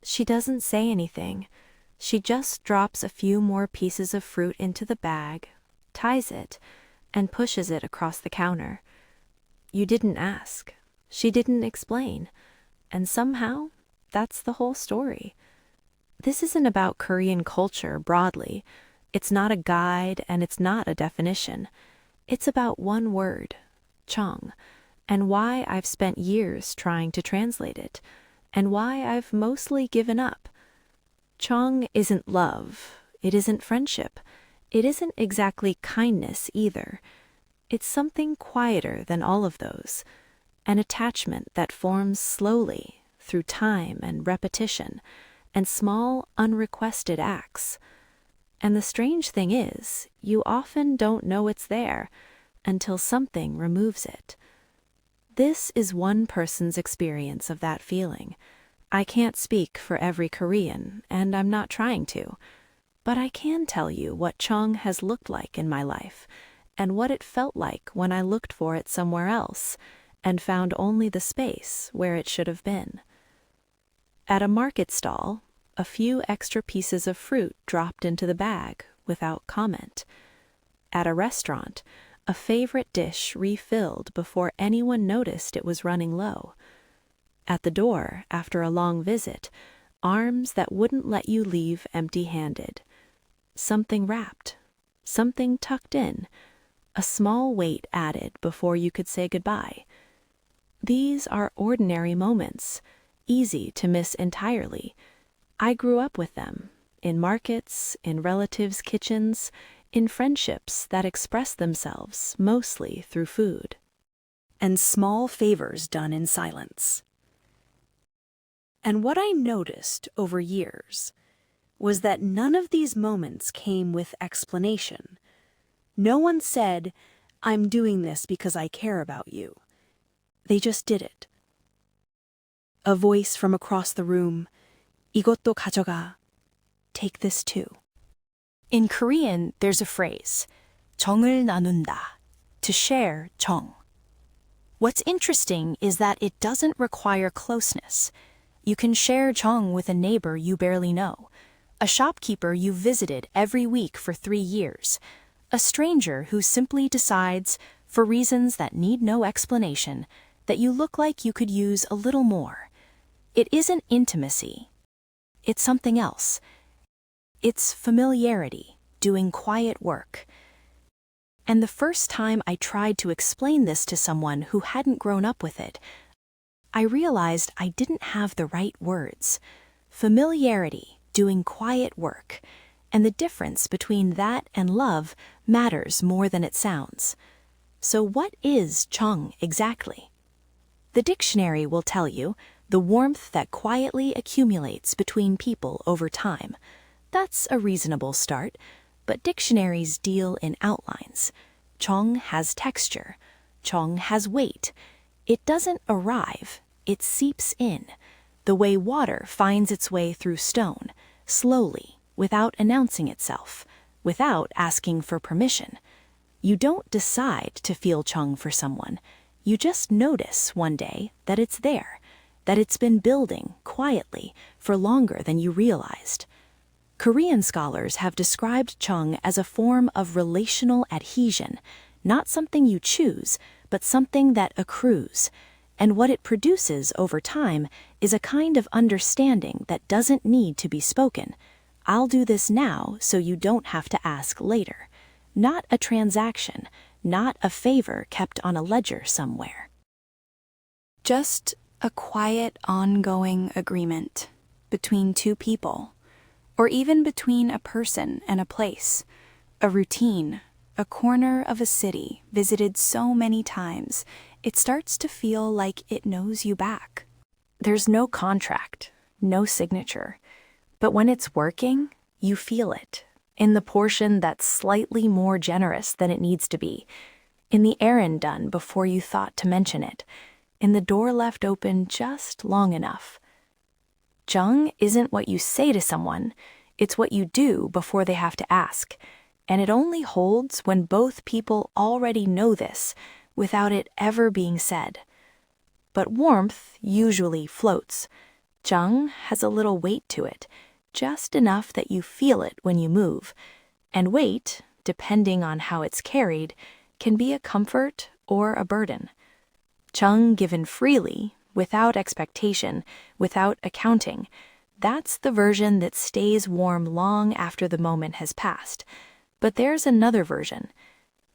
She doesn't say anything. She just drops a few more pieces of fruit into the bag, ties it, and pushes it across the counter. You didn't ask. She didn't explain. And somehow, that's the whole story. This isn't about Korean culture broadly. It's not a guide and it's not a definition. It's about one word, Chung, and why I've spent years trying to translate it, and why I've mostly given up. Chung isn't love. It isn't friendship. It isn't exactly kindness either. It's something quieter than all of those, an attachment that forms slowly through time and repetition and small, unrequested acts. And the strange thing is, you often don't know it's there until something removes it. This is one person's experience of that feeling. I can't speak for every Korean, and I'm not trying to, but I can tell you what Chung has looked like in my life, and what it felt like when I looked for it somewhere else, and found only the space where it should have been. At a market stall, a few extra pieces of fruit dropped into the bag without comment. At a restaurant, a favorite dish refilled before anyone noticed it was running low. At the door, after a long visit, arms that wouldn't let you leave empty-handed. Something wrapped, something tucked in, a small weight added before you could say goodbye. These are ordinary moments, easy to miss entirely. I grew up with them, in markets, in relatives' kitchens, in friendships that express themselves mostly through food. And small favors done in silence. And what I noticed over years was that none of these moments came with explanation. No one said, "I'm doing this because I care about you." They just did it. A voice from across the room, "이것도 가져가." Take this too. In Korean, there's a phrase, 정을 나눈다, to share 정. What's interesting is that it doesn't require closeness. You can share 정 with a neighbor you barely know, a shopkeeper you've visited every week for 3 years, a stranger who simply decides, for reasons that need no explanation, that you look like you could use a little more. It isn't intimacy. It's something else. It's familiarity, doing quiet work. And the first time I tried to explain this to someone who hadn't grown up with it, I realized I didn't have the right words. Familiarity, doing quiet work, and the difference between that and love matters more than it sounds. So what is Chung exactly? The dictionary will tell you the warmth that quietly accumulates between people over time. That's a reasonable start, but dictionaries deal in outlines. Chung has texture. Chung has weight. It doesn't arrive. It seeps in, the way water finds its way through stone, slowly, without announcing itself, without asking for permission. You don't decide to feel Chung for someone. You just notice one day that it's there, that it's been building quietly for longer than you realized. Korean scholars have described Chung as a form of relational adhesion, not something you choose, but something that accrues. And what it produces over time is a kind of understanding that doesn't need to be spoken. I'll do this now so you don't have to ask later. Not a transaction, not a favor kept on a ledger somewhere. Just a quiet, ongoing agreement between two people, or even between a person and a place, a routine, a corner of a city visited so many times, it starts to feel like it knows you back. There's no contract, no signature, but when it's working, you feel it, in the portion that's slightly more generous than it needs to be, in the errand done before you thought to mention it, in the door left open just long enough. Chung isn't what you say to someone, it's what you do before they have to ask, and it only holds when both people already know this, without it ever being said. But warmth usually floats. Chung has a little weight to it, just enough that you feel it when you move. And weight, depending on how it's carried, can be a comfort or a burden. Chung given freely, without expectation, without accounting, that's the version that stays warm long after the moment has passed. But there's another version,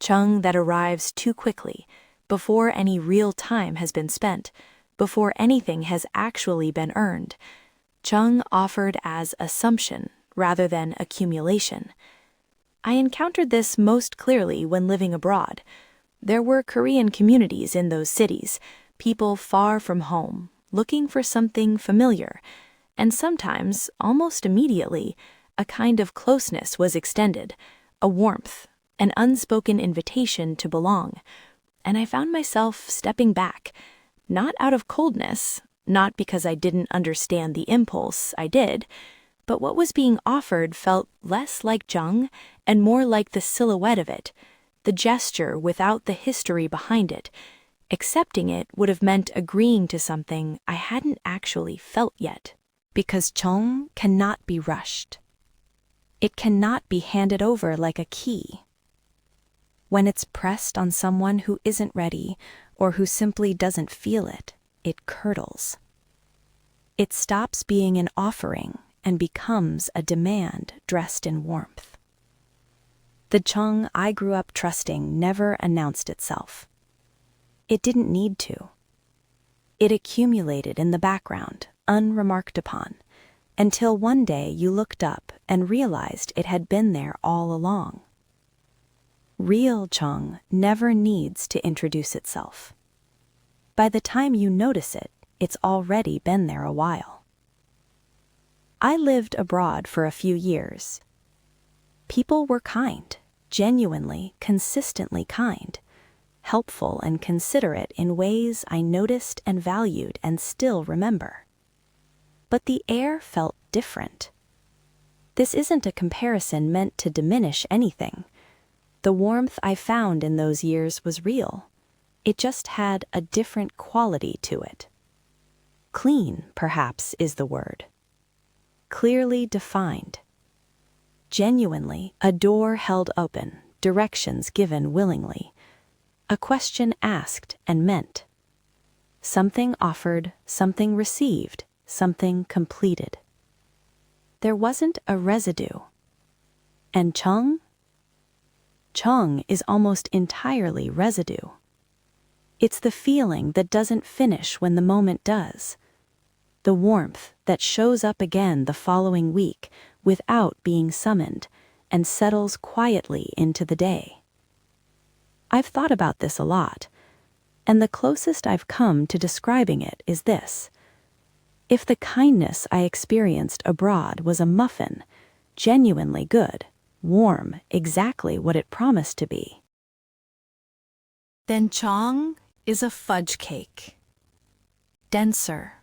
chung that arrives too quickly, before any real time has been spent, before anything has actually been earned. Chung offered as assumption rather than accumulation. I encountered this most clearly when living abroad. There were Korean communities in those cities, people far from home, looking for something familiar, and sometimes, almost immediately, a kind of closeness was extended, a warmth, an unspoken invitation to belong, and I found myself stepping back, not out of coldness, not because I didn't understand the impulse, I did, but what was being offered felt less like chung and more like the silhouette of it, the gesture without the history behind it. Accepting it would have meant agreeing to something I hadn't actually felt yet. Because chung cannot be rushed. It cannot be handed over like a key. When it's pressed on someone who isn't ready or who simply doesn't feel it, it curdles. It stops being an offering and becomes a demand dressed in warmth. The chung I grew up trusting never announced itself. It didn't need to. It accumulated in the background, unremarked upon, until one day you looked up and realized it had been there all along. Real chung never needs to introduce itself. By the time you notice it, it's already been there a while. I lived abroad for a few years. People were kind, genuinely, consistently kind, helpful and considerate in ways I noticed and valued and still remember. But the air felt different. This isn't a comparison meant to diminish anything. The warmth I found in those years was real. It just had a different quality to it. Clean, perhaps, is the word. Clearly defined. Genuinely, a door held open, directions given willingly. A question asked and meant. Something offered, something received, something completed. There wasn't a residue. And chung? Chung is almost entirely residue. It's the feeling that doesn't finish when the moment does. The warmth that shows up again the following week without being summoned and settles quietly into the day. I've thought about this a lot, and the closest I've come to describing it is this. If the kindness I experienced abroad was a muffin, genuinely good, warm, exactly what it promised to be, then chung is a fudge cake. Denser,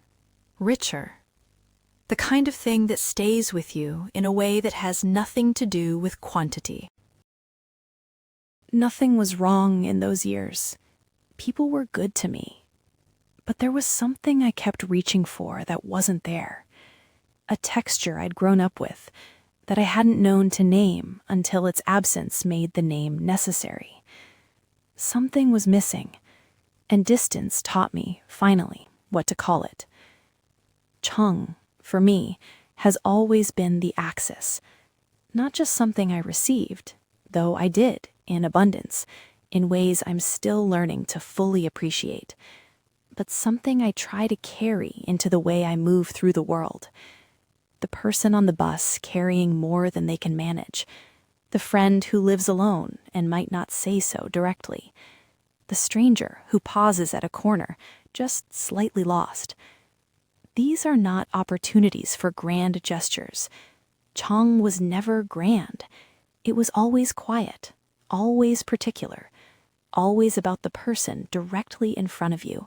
richer, the kind of thing that stays with you in a way that has nothing to do with quantity. Nothing was wrong in those years. People were good to me. But there was something I kept reaching for that wasn't there. A texture I'd grown up with that I hadn't known to name until its absence made the name necessary. Something was missing, and distance taught me, finally, what to call it. Chung, for me, has always been the axis. Not just something I received, though I did, in abundance, in ways I'm still learning to fully appreciate, but something I try to carry into the way I move through the world. The person on the bus carrying more than they can manage, the friend who lives alone and might not say so directly, the stranger who pauses at a corner, just slightly lost. These are not opportunities for grand gestures. Chung was never grand. It was always quiet, always particular, always about the person directly in front of you.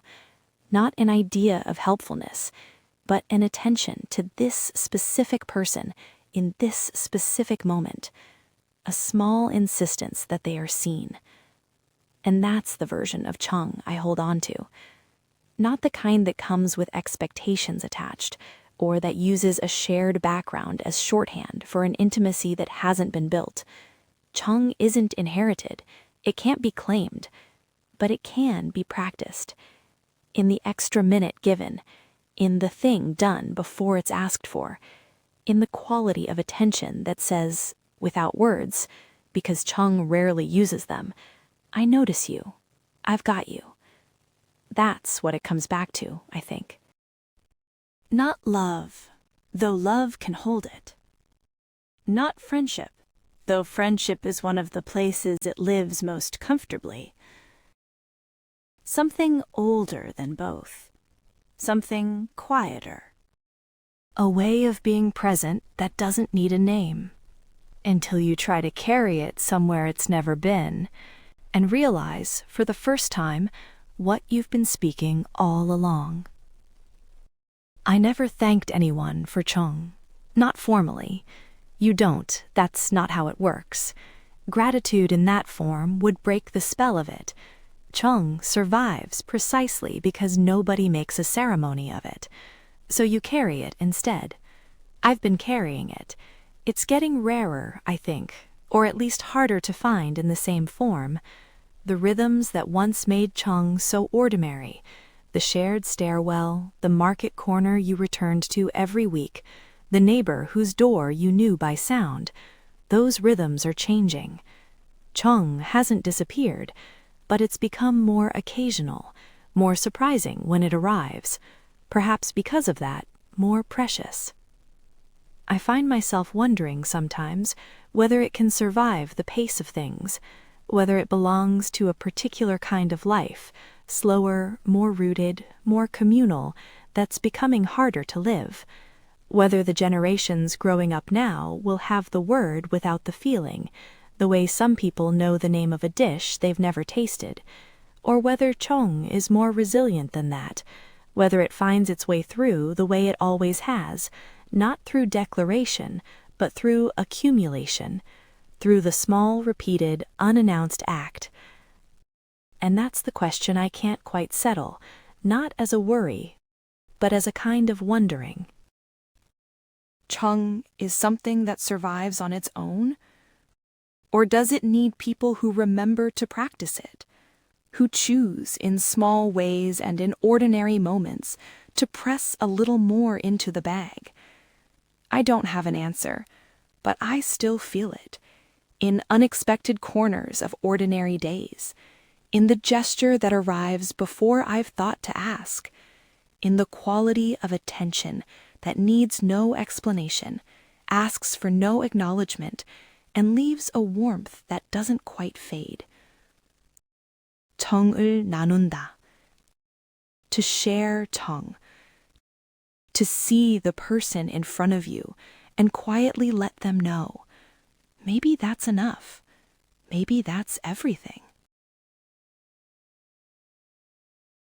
Not an idea of helpfulness, but an attention to this specific person in this specific moment. A small insistence that they are seen. And that's the version of chung I hold on to. Not the kind that comes with expectations attached, or that uses a shared background as shorthand for an intimacy that hasn't been built. Cheng isn't inherited. It can't be claimed, but it can be practiced. In the extra minute given, in the thing done before it's asked for, in the quality of attention that says, without words, because Cheng rarely uses them, I notice you. I've got you. That's what it comes back to, I think. Not love, though love can hold it. Not friendship, though friendship is one of the places it lives most comfortably. Something older than both. Something quieter. A way of being present that doesn't need a name, until you try to carry it somewhere it's never been, and realize, for the first time, what you've been speaking all along. I never thanked anyone for Cheng. Not formally. You don't, that's not how it works. Gratitude in that form would break the spell of it. Cheng survives precisely because nobody makes a ceremony of it. So you carry it instead. I've been carrying it. It's getting rarer, I think, or at least harder to find in the same form. The rhythms that once made Cheng so ordinary, the shared stairwell, the market corner you returned to every week, the neighbor whose door you knew by sound, those rhythms are changing. Cheng hasn't disappeared, but it's become more occasional, more surprising when it arrives, perhaps because of that, more precious. I find myself wondering sometimes whether it can survive the pace of things, whether it belongs to a particular kind of life, slower, more rooted, more communal, that's becoming harder to live, whether the generations growing up now will have the word without the feeling, the way some people know the name of a dish they've never tasted, or whether Cheng is more resilient than that, whether it finds its way through the way it always has, not through declaration, but through accumulation, through the small, repeated, unannounced act. And that's the question I can't quite settle, not as a worry, but as a kind of wondering. Cheng is something that survives on its own? Or does it need people who remember to practice it, who choose in small ways and in ordinary moments to press a little more into the bag? I don't have an answer, but I still feel it, in unexpected corners of ordinary days, in the gesture that arrives before I've thought to ask, in the quality of attention that needs no explanation, asks for no acknowledgement, and leaves a warmth that doesn't quite fade. 정을 나눈다. To share Cheng. To see the person in front of you and quietly let them know. Maybe that's enough. Maybe that's everything.